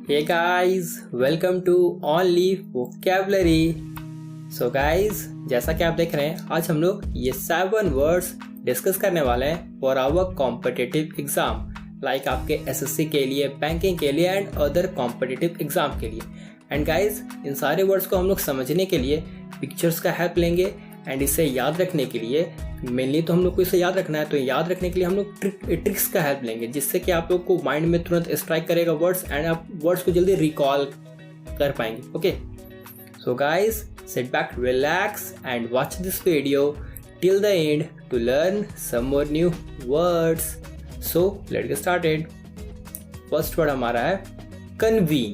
Hey guys, welcome to Only Vocabulary. So guys, जैसा कि आप देख रहे हैं आज हम लोग ये 7 वर्ड्स डिस्कस करने वाले हैं for our competitive exam, like आपके एसएससी के लिए, बैंकिंग के लिए एंड अदर कॉम्पिटिटिव एग्जाम के लिए. एंड गाइज इन सारे वर्ड्स को हम लोग समझने के लिए पिक्चर्स का हेल्प लेंगे एंड इसे याद रखने के लिए मेनली तो हम लोग को इसे याद रखना है, तो याद रखने के लिए हम लोग ट्रिक्स का हेल्प लेंगे जिससे कि आप लोग को माइंड में तुरंत स्ट्राइक करेगा वर्ड्स एंड आप वर्ड्स को जल्दी रिकॉल कर पाएंगे. Okay, so guys sit back, relax and watch this video till the end to learn some more new words. So let's get started. First word हमारा है convene.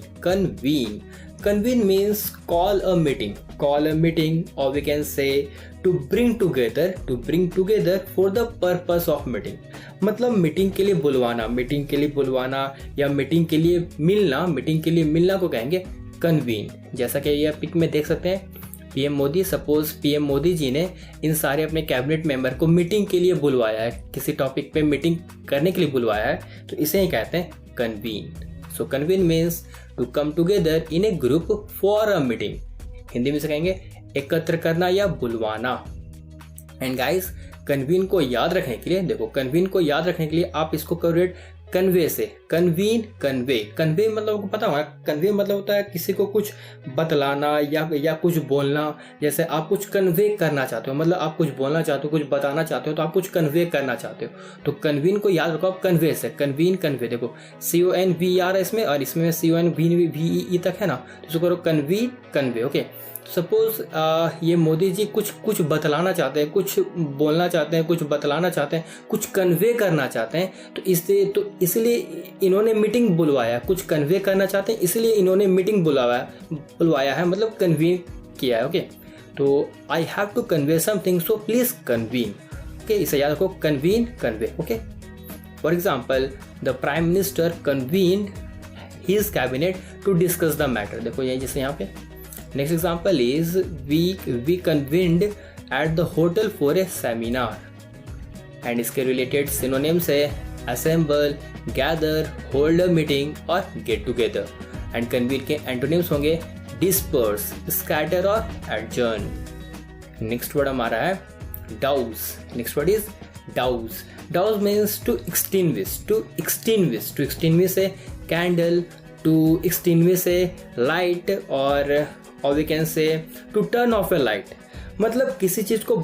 Convene means call a meeting or we can say to bring together for the purpose of meeting. मतलब meeting के लिए बुलवाना या meeting के लिए मिलना को कहेंगे कन्वीन. जैसा कि ये पिक में देख सकते हैं पीएम मोदी जी ने इन सारे अपने कैबिनेट मेंबर को मीटिंग के लिए बुलवाया है, किसी टॉपिक पे मीटिंग करने के लिए बुलवाया है, तो इसे ही कहते हैं convene. So convene means to come together in a group for a meeting. Hindi में से कहेंगे एकत्र करना या बुलवाना. एंड गाइस कन्वीन को याद रखने के लिए आप इसको करेक्ट कन्वे से कन्वे मतलब आपको पता होगा कन्वे मतलब होता है किसी को कुछ बतलाना या कुछ बोलना. जैसे आप कुछ कन्वे करना चाहते हो, मतलब आप कुछ बोलना चाहते हो, कुछ बताना चाहते हो, तो आप कुछ कन्वे करना चाहते हो, तो कन्वीन को याद रखो आप कन्वे से. कन्वे देखो CONVER है इसमें और इसमें CONVE तक है ना, तो इसको करो कन्वे. ओके, सपोज ये मोदी जी कुछ बतलाना चाहते हैं, कुछ बोलना चाहते हैं, कुछ बतलाना चाहते हैं, कुछ कन्वे करना चाहते हैं, तो इसलिए इन्होंने मीटिंग बुलवाया. कुछ कन्वे करना चाहते हैं इसलिए इन्होंने मीटिंग बुलवाया है, मतलब कन्वीन किया है. ओके, तो I have to convey something so please convene. Okay, इसे याद रखो convey. Okay, for example the prime minister convened his cabinet to discuss the matter. देखो यही जैसे यहाँ पे. Next example is we convened at the hotel for a seminar. And इसके related synonyms है assemble, gather, hold a meeting और get together. And convene के antonyms होंगे disperse, scatter और adjourn. Next word हमारा है douse. Next word is douse. Douse means to extinguish. To extinguish है candle, to extinguish है light और we can say to turn off a light. मतलब किसी चीज़ को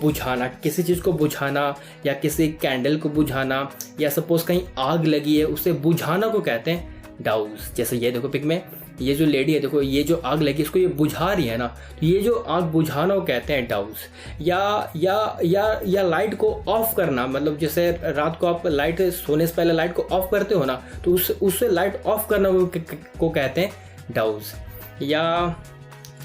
बुझाना या किसी कैंडल को बुझाना या सपोज कहीं आग लगी है उसे बुझाना को कहते हैं डाउस. जैसे ये देखो पिक में ये जो लेडी है, देखो ये जो आग लगी इसको ये बुझा रही है ना, तो ये जो आग बुझाना को कहते हैं डाउस. या लाइट को ऑफ करना, मतलब जैसे रात को आप लाइट सोने से पहले लाइट को ऑफ करते हो ना, तो उससे लाइट ऑफ करना को कहते हैं डाउस.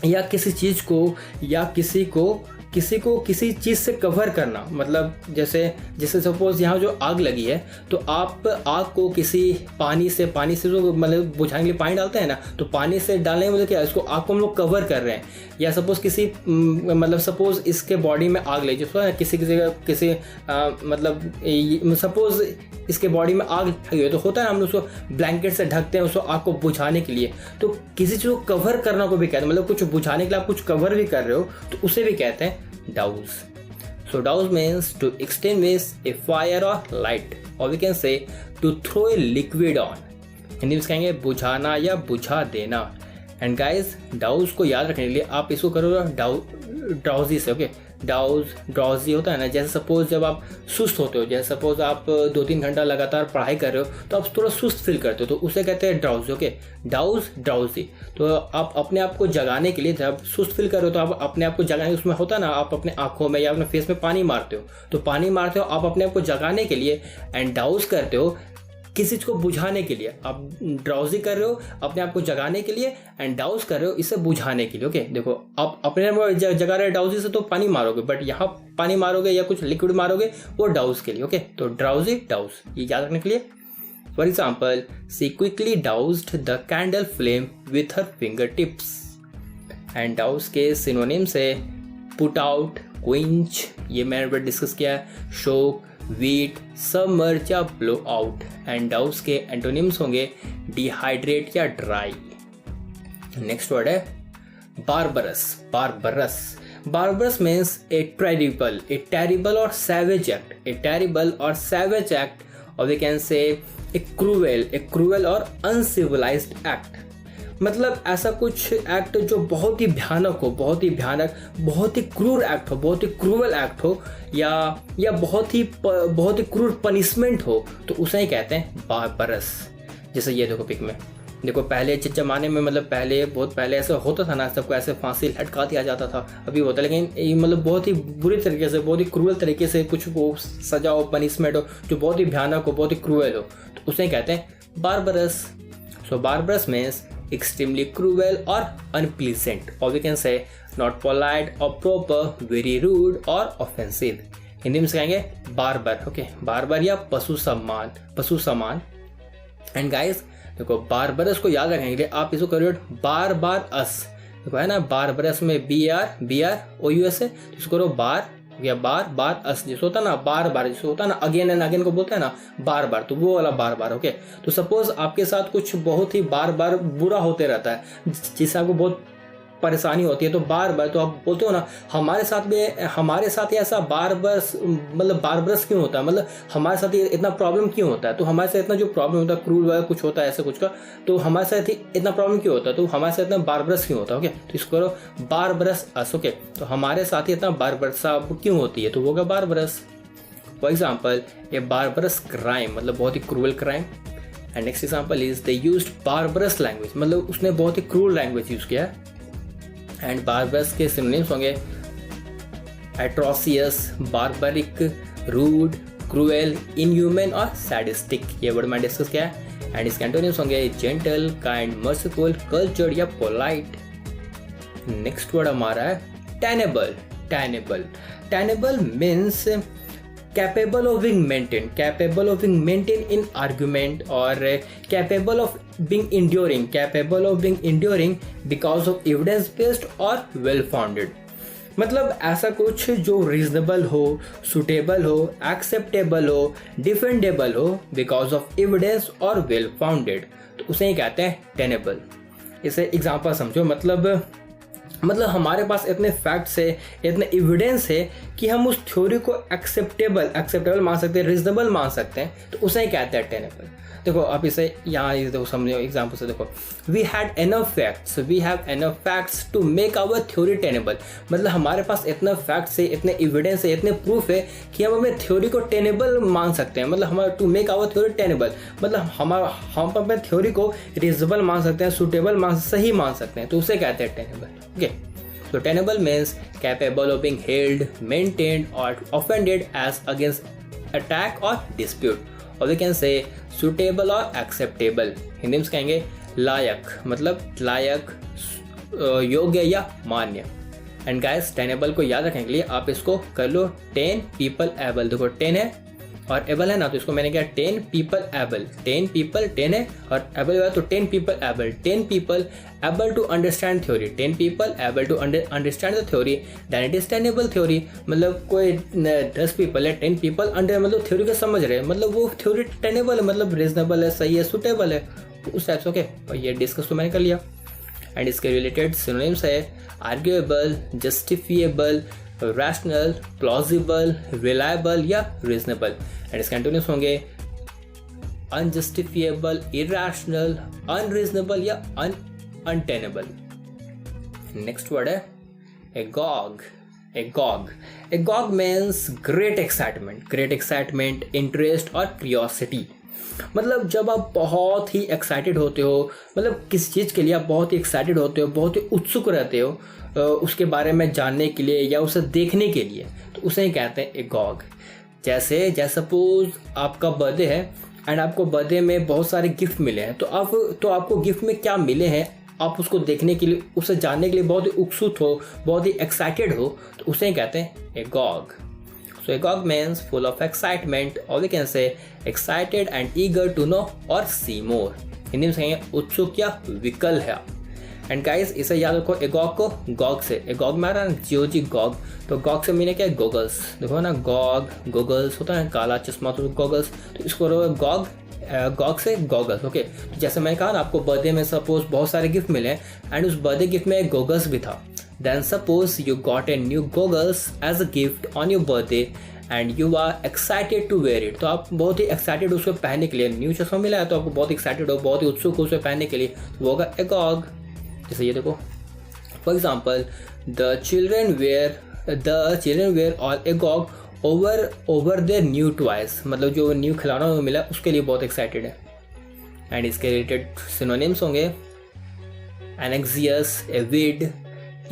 या किसी चीज़ को या किसी को किसी चीज़ से कवर करना, मतलब जैसे सपोज यहाँ जो आग लगी है तो आप आग को किसी पानी से जो मतलब बुझाने के लिए पानी डालते हैं ना, तो पानी से डालने मतलब क्या, इसको आग को हम लोग कवर कर रहे हैं. या सपोज सपोज इसके बॉडी में आग लगी, किसी मतलब सपोज इसके बॉडी में आग लगी है, तो होता है हम लोग उसको ब्लैंकेट से ढकते हैं उसको आग को बुझाने के लिए, तो किसी चीज़ को कवर करना को भी कहते हैं, मतलब कुछ बुझाने के लिए आप कुछ कवर भी कर रहे हो तो उसे भी कहते हैं douse. So douse means to extinguish a fire or light, or we can say to throw a liquid on. Hindi में कहेंगे बुझाना या बुझा देना. एंड गाइस डाउज को याद रखने के लिए आप इसको करो ड्राउजी से. ओके, ड्राउजी होता है ना, जैसे सपोज जब आप सुस्त होते हो, जैसे सपोज आप 2-3 घंटा लगातार पढ़ाई कर रहे हो तो आप थोड़ा सुस्त फील करते हो, तो उसे कहते हैं ड्राउजी. Okay, drowsy. तो आप अपने आप को जगाने के लिए, जब सुस्त फील कर रहे हो तो आप अपने आप को जगाने, उसमें होता है ना आप अपने आंखों में या अपने फेस में पानी मारते हो आप अपने आप को जगाने के लिए. एंड डाउज करते हो किसी चीज़ को बुझाने के लिए. आप ड्राउजी कर रहे हो अपने आप को जगाने के लिए एंड डाउज कर रहे हो इसे बुझाने के लिए. ओके, देखो आप अपने आप को जगा रहे हो डाउजी से तो पानी मारोगे, बट यहाँ पानी मारोगे या कुछ लिक्विड मारोगे वो डाउज के लिए. ओके, तो ड्राउजी डाउज ये याद रखने के लिए. For example she quickly doused the candle flame with her finger tips. And douse के सिनोनिम्स है पुट आउट, क्विंच, ये मैंने डिस्कस किया है, शोक, वीट, सबमर्ज या ब्लो आउट. एंड डाउस के एंटोनिम्स होंगे डिहाइड्रेट या ड्राई. नेक्स्ट वर्ड है barbarous. Barbarous, barbarous means a terrible और सैवेज एक्ट, ए टेरिबल और सैवेज एक्ट, और we can say a cruel और अनसिविलाइज्ड एक्ट। मतलब ऐसा कुछ एक्ट जो बहुत ही भयानक हो, बहुत ही भयानक, बहुत ही क्रूर एक्ट हो, बहुत ही क्रूअल एक्ट हो, या बहुत ही क्रूर पनिशमेंट हो, तो उसे ही कहते हैं बारबरस। जैसे ये देखो पिक में, देखो पहले ज़माने में, मतलब बहुत पहले ऐसा होता था ना, सबको ऐसे फांसी लटका दिया जाता था, अभी होता है, लेकिन ये मतलब बहुत ही बुरी तरीके से, बहुत ही क्रूअल तरीके से कुछ वो सजा हो, पनिशमेंट हो जो बहुत ही भयानक हो, बहुत ही क्रूअल हो, तो उसे कहते हैं barbarous. So barbarous means extremely cruel or unpleasant, or we can say not polite or proper, very rude or offensive। Hindi में कहेंगे बारबर, ओके, बारबर या पशु सम्मान। एंड गाइस देखो बारबरस को याद रखने के लिए आप इसको करो बार अस, देखो है ना बारबरस में BROUS है, इसको करो बार या बार अस, जिसको होता है ना बार जिसको होता है ना अगेन एंड अगेन को बोलते हैं ना बार, तो वो वाला बार। ओके, तो सपोज आपके साथ कुछ बहुत ही बार बुरा होते रहता है, जिससे आपको बहुत परेशानी होती है, तो बार तो आप बोलते हो ना हमारे साथ ही ऐसा मतलब बारबरस क्यों होता है, मतलब हमारे साथ ये इतना प्रॉब्लम क्यों होता है, तो हमारे साथ इतना जो प्रॉब्लम होता है, क्रूर वगैरह कुछ होता है ऐसे कुछ का, तो हमारे साथ इतना प्रॉब्लम क्यों होता है, तो हमारे साथ इतना बारबरस क्यों होता है। ओके, तो इसको करो बारबरस अस। ओके, तो हमारे साथ ही इतना बारबरसा क्यों होती है, तो वो होगा barbarous. For example a barbarous crime, मतलब बहुत ही cruel crime. And next example is they used barbarous language, मतलब उसने बहुत ही क्रूअल लैंग्वेज यूज किया है। एंड बारबरस के सिनोनिम्स होंगे atrocious, barbaric, rude, cruel, inhuman और सैडिस्टिक। ये वर्ड में डिस्कस किया है। एंड इसके एंटोनिम्स होंगे जेंटल, काइंड, मर्सिफुल, कल्चर्ड या पोलाइट। नेक्स्ट वर्ड हमारा है tenable. Tenable means capable of being maintained in argument, or capable of being enduring because of evidence based or well founded। मतलब ऐसा कुछ जो रीजनेबल हो, सुटेबल हो, एक्सेप्टेबल हो, डिफेंडेबल हो बिकॉज ऑफ एविडेंस और वेल फाउंडेड, तो उसे ही कहते हैं टेनेबल। इसे एग्जांपल समझो, मतलब हमारे पास इतने फैक्ट्स है, इतने एविडेंस है कि हम उस थ्योरी को एक्सेप्टेबल मान सकते हैं, रीजनेबल मान सकते हैं, तो उसे ही कहते हैं टेनेबल। देखो आप इसे यहाँ देखो समझो एग्जांपल से, देखो we have enough facts to make our theory tenable, मतलब हमारे पास इतना फैक्ट्स है, इतने एविडेंस है, इतने प्रूफ है कि हम अपने थ्योरी को टेनेबल मान सकते हैं, मतलब हमारा to make our theory tenable, मतलब हम अपने थ्योरी को रीजनेबल मान सकते हैं, सुटेबल सही मान सकते हैं, तो उसे कहते हैं tenable. Okay, so tenable means capable of being held, maintained or offended as against attack or dispute, or we can say suitable or acceptable। Hindi में कहेंगे लायक, मतलब लायक, योग्य या मान्य। एंड गाइस टेनेबल को याद रखने के लिए आप इसको कर लो 10 people able। देखो 10 है और एबल है ना, तो इसको मैंने किया 10 people able, 10 people 10 है और एबल है तो 10 people able, 10 people able to understand theory, 10 people able to understand the theory, then it is tenable theory। मतलब कोई 10 people है, 10 people under, मतलब थ्योरी को समझ रहे हैं, मतलब वो थ्योरी टेनेबल है, मतलब रीजनेबल है, सही है, सुटेबल है, उस टाइप से। ओके, और ये डिस्कस तो मैंने कर लिया। एंड इसके रिलेटेड सिनोनिम्स है arguable, justifiable, rational, plausible, reliable या रीजनेबल। एंड इसके एंटोनिम्स होंगे अनजस्टिफिएबल, इरैशनल, अनरीजनेबल या अनटेनेबल। नेक्स्ट वर्ड है एगॉग। एगॉग मीन्स ग्रेट एक्साइटमेंट, इंटरेस्ट और क्यूरियोसिटी। मतलब जब आप बहुत ही एक्साइटेड होते हो, मतलब किसी चीज़ के लिए आप बहुत ही एक्साइटेड होते हो, बहुत ही उत्सुक रहते हो उसके बारे में जानने के लिए या उसे देखने के लिए, तो उसे ही कहते हैं एगॉग। जैसे सपोज आपका बर्थडे है एंड आपको बर्थडे में बहुत सारे गिफ्ट मिले हैं, तो आपको गिफ्ट में क्या मिले हैं, आप उसको देखने के लिए, उसे जानने के लिए बहुत ही उत्सुक हो, बहुत ही एक्साइटेड हो, तो उसे ही कहते हैं एगॉग। So agog means full of excitement, or we can say excited and eager to know or see more। Hindi में कहेंगे उत्सुक या विकल है। एंड गाइस इसे याद रखो, एगॉग को गॉग से, एगॉग में आ रहा है जियोजी गॉग, तो गॉग से मीनिंग क्या है, गोगल्स। देखो ना गॉग, गोगल्स होता है, काला चश्मा, तो गोगल्स, तो इसको गॉग गॉग से गॉगल्स। ओके, जैसे मैंने कहा ना आपको बर्थडे में सपोज बहुत सारे गिफ्ट मिले एंड उस बर्थडे गिफ्ट में गॉगल्स भी था, then suppose you got a new goggles as a gift on your birthday and you are excited to wear it. तो आप बहुत ही एक्साइटेड उसको पहनने के लिए, न्यू चश्मा मिला है तो आपको बहुत एक्साइटेड हो, बहुत ही उत्सुक हो उसे पहनने के लिए, तो वो होगा ए गॉग। जैसे ये देखो for example the children were all agog over their new toys, मतलब जो न्यू खिलौना मिला उसके लिए बहुत एक्साइटेड है। एंड इसके रिलेटेड सिनोनिम्स होंगे एनेक्सियस, एविड,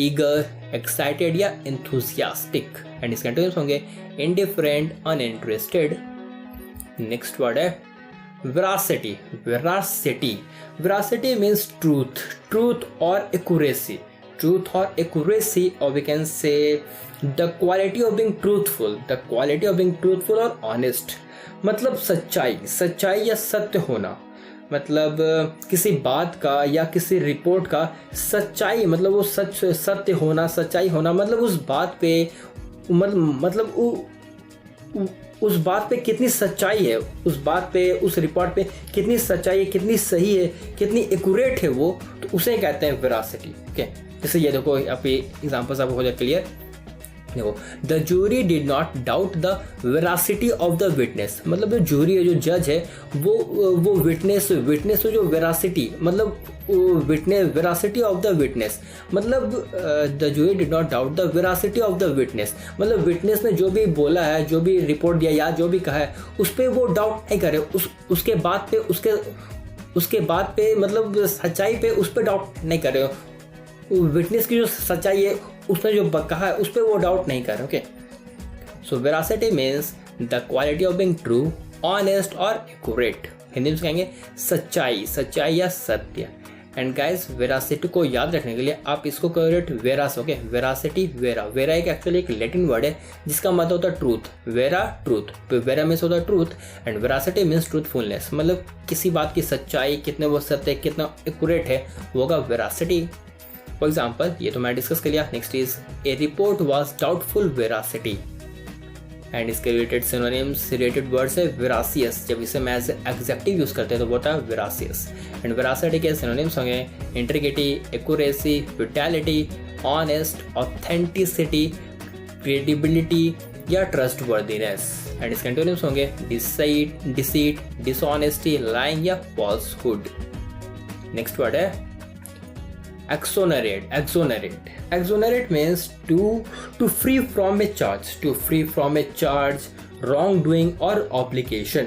ईगर, एक्साइटेड या enthusiastic। एंड इसके एंटोनिम्स होंगे इंडिफरेंट, अनइंटरेस्टेड। नेक्स्ट वर्ड है वेरासिटी। वेरासिटी मीन्स ट्रूथ और एक्यूरेसी, और we can say the quality of being truthful और ऑनेस्ट, मतलब सच्चाई या सत्य होना, मतलब किसी बात का या किसी रिपोर्ट का सच्चाई, मतलब वो सत्य होना, सच्चाई होना, मतलब उस बात पे उस बात पे कितनी सच्चाई है, उस बात पे, उस रिपोर्ट पे कितनी सच्चाई है, कितनी सही है, कितनी एक्यूरेट है वो, तो उसे कहते हैं वेरासिटी। ओके, जैसे ये देखो आप ये एग्जांपल्स आपको हो जाए क्लियर। देखो the jury did not doubt the veracity of the witness, मतलब जो जूरी है, जो जज है, वो विटनेस जो वेरासिटी, मतलब वेरासिटी ऑफ द विटनेस, मतलब the jury did not doubt the veracity of the witness, मतलब विटनेस ने जो भी बोला है, जो भी रिपोर्ट दिया या जो भी कहा है उस पर वो डाउट नहीं करे, उसके बाद पे मतलब सच्चाई पे उस पर डाउट नहीं करे, विटनेस की जो सच्चाई है उसने जो कहा है उस पर वो डाउट नहीं कर रहे। Okay, so veracity means the quality of being true, honest और एक्यूरेट। हिंदी में कहेंगे सच्चाई या सत्य। एंड गाइस वेरासिटी को याद रखने के लिए आप इसको correct whereas. Okay, veracity, vera एक एक्चुअली एक लैटिन वर्ड है जिसका मतलब होता है ट्रूथ, वेरा ट्रूथ, तो वेरा मीन्स होता है truth and veracity means truthfulness, मतलब किसी बात की सच्चाई, कितने वो सत्य, कितना एक्यूरेट है, वो होगा वेरासिटी। फॉर एग्जाम्पल ये तो मैं डिस्कस कर लिया। Next is a report was doubtful veracity. And इसके रिलेटेड सिनोनिम्स, रिलेटेड वर्ड्स है वेरासियस, जब इसे मैं एज एग्जेक्टिव यूज करते हैं तो वो होता है वेरासियस। एंड वेरासिटी के सिनोनिम्स होंगे integrity, accuracy, vitality, honest, authenticity, credibility या ट्रस्टवर्दीनेस। एंड इसके एंटोनिम्स होंगे डिसीट, डिसऑनेस्टी, लाइंग या फॉल्सहुड। नेक्स्ट वर्ड है exonerate means to free from a charge, wrongdoing or obligation,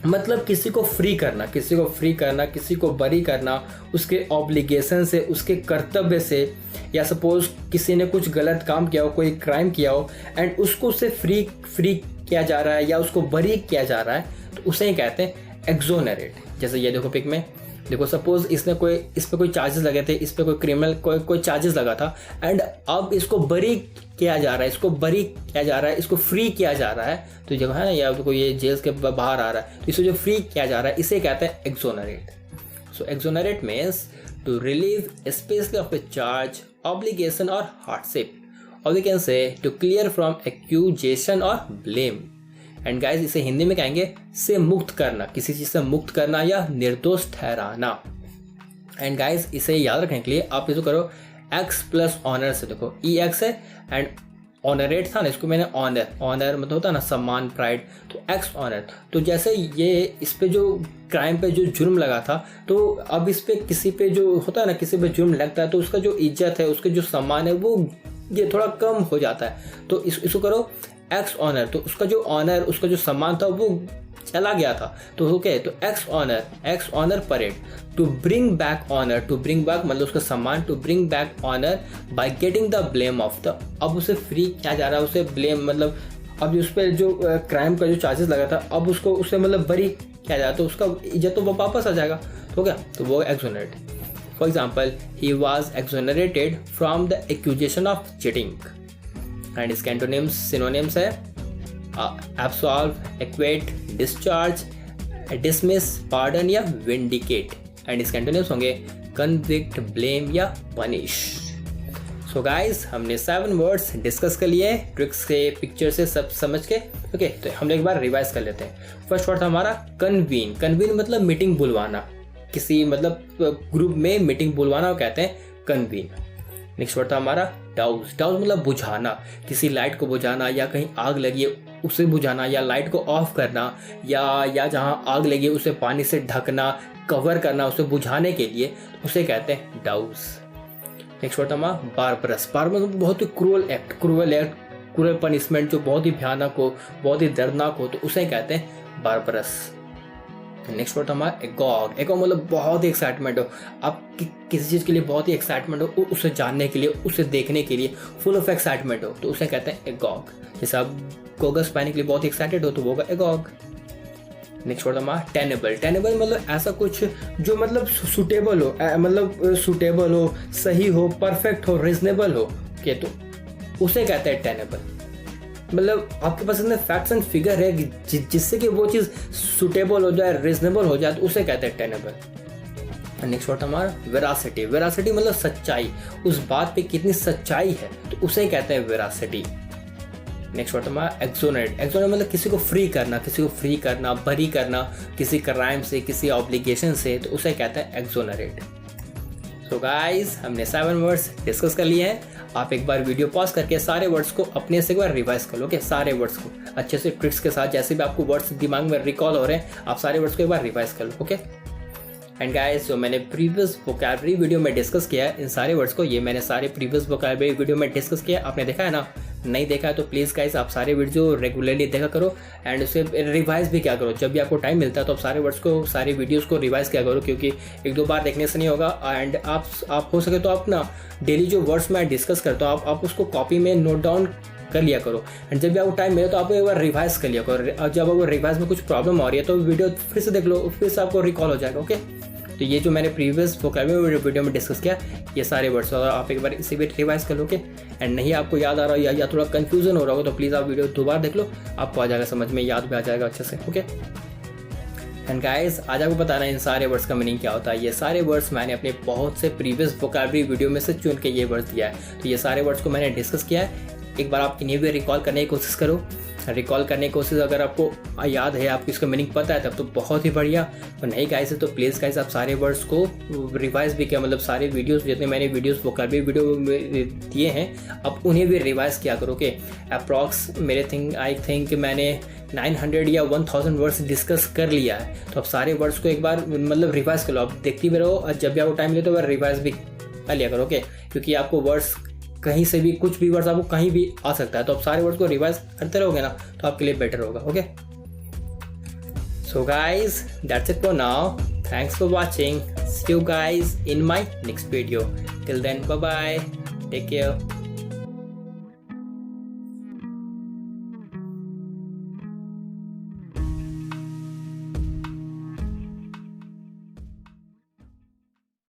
मतलब किसी को फ्री करना, किसी को बरी करना उसके ऑब्लिगेशन से, उसके कर्तव्य से, या सपोज किसी ने कुछ गलत काम किया हो, कोई क्राइम किया हो एंड उसको उससे फ्री किया जा रहा है या उसको बरी किया जा रहा है, तो उसे ही कहते हैं एक्सोनरेट। जैसे ये देखो पिक में, देखो सपोज इस पे कोई चार्जेस लगे थे, इस पे कोई क्रिमिनल कोई चार्जेस लगा था एंड अब इसको बरी किया जा रहा है, इसको फ्री किया जा रहा है, तो जब है ना या तो ये जेल के बाहर आ रहा है तो इसे जो फ्री किया जा रहा है इसे कहते हैं exonerate. So exonerate means to relieve specially of a charge, obligation और हार्डशिप, और we can say to clear from accusation और ब्लेम। एंड गाइस इसे हिंदी में कहेंगे से मुक्त करना, किसी चीज़ से मुक्त करना या निर्दोष ठहराना। एंड गाइस इसे याद रखने के लिए आप इसको करो एक्स प्लस ऑनर से। देखो ई एक्स है एंड ऑनरेट था ना, इसको मैंने ऑनर मतलब होता है ना सम्मान, प्राइड, तो एक्स ऑनर। तो जैसे ये इस पे जो क्राइम पे जो जुर्म लगा था, तो अब इस पे किसी पे जो होता है ना, किसी पे जुर्म लगता है तो उसका जो इज्जत है, उसके जो सम्मान है वो ये थोड़ा कम हो जाता है। तो इसको करो एक्स ऑनर, तो उसका जो ऑनर, उसका जो सम्मान था वो चला गया था, तो ओके, तो exonerate to bring back honour, to bring back मतलब उसका सम्मान, to bring back honour by getting the blame of the, अब उसे फ्री किया जा रहा है, उसे ब्लेम मतलब अब उस पर जो क्राइम का जो चार्जेस लगा था अब उसको उससे मतलब बरी किया जाए तो उसका इज्जत तो वो वापस आ जाएगा, तो क्या, तो वो exonerate. For example he was exonerated from the accusation of cheating. And इसके एंटोनिम्स सिनोनिम्स है absolve, acquit, discharge, dismiss, pardon या विंडिकेट। एंड इसके एंटोनिम्स होंगे कन्विक्ट, ब्लेम या पनिश। सो सो गाइस हमने 7 वर्ड्स डिस्कस कर लिए ट्रिक्स के पिक्चर से सब समझ के। ओके तो हम एक बार रिवाइज कर लेते हैं। फर्स्ट वर्ड था हमारा कन्वीन। कन्वीन मतलब मीटिंग बुलवाना, किसी मतलब ग्रुप में मीटिंग बुलवाना को कहते हैं कन्वीन। नेक्स्ट वर्ड था हमारा डाउज। डाउज मतलब बुझाना, किसी लाइट को बुझाना या कहीं आग लगी है उसे बुझाना या लाइट को ऑफ करना या जहाँ आग लगी है उसे पानी से ढकना, कवर करना, उसे बुझाने के लिए उसे कहते हैं डाउज। नेक्स्ट वर्ड था हमारा बारबरस। बारबरस मतलब बहुत ही क्रूअल पनिशमेंट जो बहुत ही भयानक हो, बहुत ही दर्दनाक हो, तो उसे कहते हैं बारबरस। नेक्स्ट वर्ड हमारा एगॉग। एगॉग मतलब बहुत ही एक्साइटमेंट हो, आप किसी चीज़ के लिए बहुत ही एक्साइटमेंट हो, उसे जानने के लिए, उसे देखने के लिए फुल ऑफ एक्साइटमेंट हो, तो उसे कहते हैं एगॉग। जैसे आप गोगल्स पहनने के लिए बहुत ही एक्साइटेड हो तो वो होगा एगॉग। नेक्स्ट वर्ड हमारा टेनेबल। टेनेबल मतलब ऐसा कुछ जो मतलब सूटेबल हो, मतलब सूटेबल हो, सही हो, परफेक्ट हो, रीजनेबल हो, के तो उसे कहते हैं टेनेबल। मतलब आपके पास इतने फैक्ट्स एंड फिगर है जिससे कि वो चीज़ सूटेबल हो जाए, रीजनेबल हो जाए, तो उसे कहते हैं टेनेबल। नेक्स्ट वर्ड हमारा वेरासिटी। वेरासिटी मतलब सच्चाई, उस बात पे कितनी सच्चाई है, तो उसे कहते हैं वेरासिटी। नेक्स्ट वर्ड हमारा एक्सोनरेट। एक्सोनरेट मतलब किसी को फ्री करना, बरी करना किसी क्राइम से, किसी ऑब्लिगेशन से, तो उसे कहते हैं एक्सोनरेट। सो गाइस हमने 7 वर्ड्स डिस्कस कर लिए हैं। आप एक बार वीडियो पॉज करके सारे वर्ड्स को अपने से एक बार रिवाइज कर लो। सारे वर्ड्स को अच्छे से ट्रिक्स के साथ, जैसे भी आपको वर्ड्स दिमाग में रिकॉल हो रहे हैं, आप सारे वर्ड्स को एक बार रिवाइज कर लो। ओके एंड गाइस जो मैंने प्रीवियस वोकैबुलरी वीडियो में डिस्कस किया है, इन सारे वर्ड्स को ये मैंने सारे प्रीवियस वोकैबुलरी वीडियो में डिस्कस किया, आपने देखा है ना? नहीं देखा है तो प्लीज़ गाइस आप सारे वीडियो रेगुलरली देखा करो एंड उसे रिवाइज भी क्या करो। जब भी आपको टाइम मिलता है तो आप सारे वर्ड्स को, सारे वीडियोस को रिवाइज किया करो, क्योंकि 1-2 बार देखने से नहीं होगा। एंड आप हो सके तो आप ना डेली जो वर्ड्स मैं डिस्कस करता हूँ आप उसको कॉपी में नोट डाउन कर लिया करो। एंड जब भी आपको टाइम मिले तो आप एक बार रिवाइज कर लिया करो। और जब आपको रिवाइज में कुछ प्रॉब्लम आ रही है तो वीडियो फिर से देख लो, फिर से आपको रिकॉल हो जाएगा। ओके तो ये जो मैंने प्रीवियस वोकैबुलरी वीडियो में डिस्कस किया, ये सारे वर्ड्स अगर आप एक बार इसी भी रिवाइज कर लोगे एंड नहीं आपको याद आ रहा हो या थोड़ा कंफ्यूजन हो रहा हो तो प्लीज़ आप वीडियो 2 बार देख लो, आपको आ जाएगा समझ में, याद भी आ जाएगा अच्छे से। ओके एंड गाइस आज आपको बताना है इन सारे वर्ड्स का मीनिंग क्या होता है। ये सारे वर्ड्स मैंने अपने बहुत से प्रीवियस वोकैबुलरी वीडियो में से चुन के ये वर्ड्स दिया है, तो ये सारे वर्ड्स को मैंने डिस्कस किया है। एक बार आप इन्हें भी रिकॉल करने की कोशिश करो। रिकॉल करने की कोशिश अगर आपको याद है, आपको इसका मीनिंग पता है, तब तो बहुत ही बढ़िया। तो नहीं गाइस है तो प्लीज़ गाइस आप सारे वर्ड्स को रिवाइज भी किया, मतलब सारे वीडियोस जितने मैंने वीडियोस वोकैबुलरी वीडियो दिए हैं आप उन्हें भी रिवाइज किया करो। के अप्रॉक्स आई थिंक मैंने 900 या 1000 वर्ड्स डिस्कस कर लिया है, तो आप सारे वर्ड्स को एक बार मतलब रिवाइज कर लो। आप देखती भी रहो और जब भी आपको टाइम मिले तो रिवाइज भी कर लिया करो। ओके क्योंकि आपको वर्ड्स कहीं से भी, कुछ भी वर्ड्स आपको कहीं भी आ सकता है, तो आप सारे वर्ड्स को रिवाइज करते रहोगे ना तो आपके लिए बेटर होगा। Okay so guys that's it for now, thanks for watching, see you guys in my next video, till then bye bye, take care.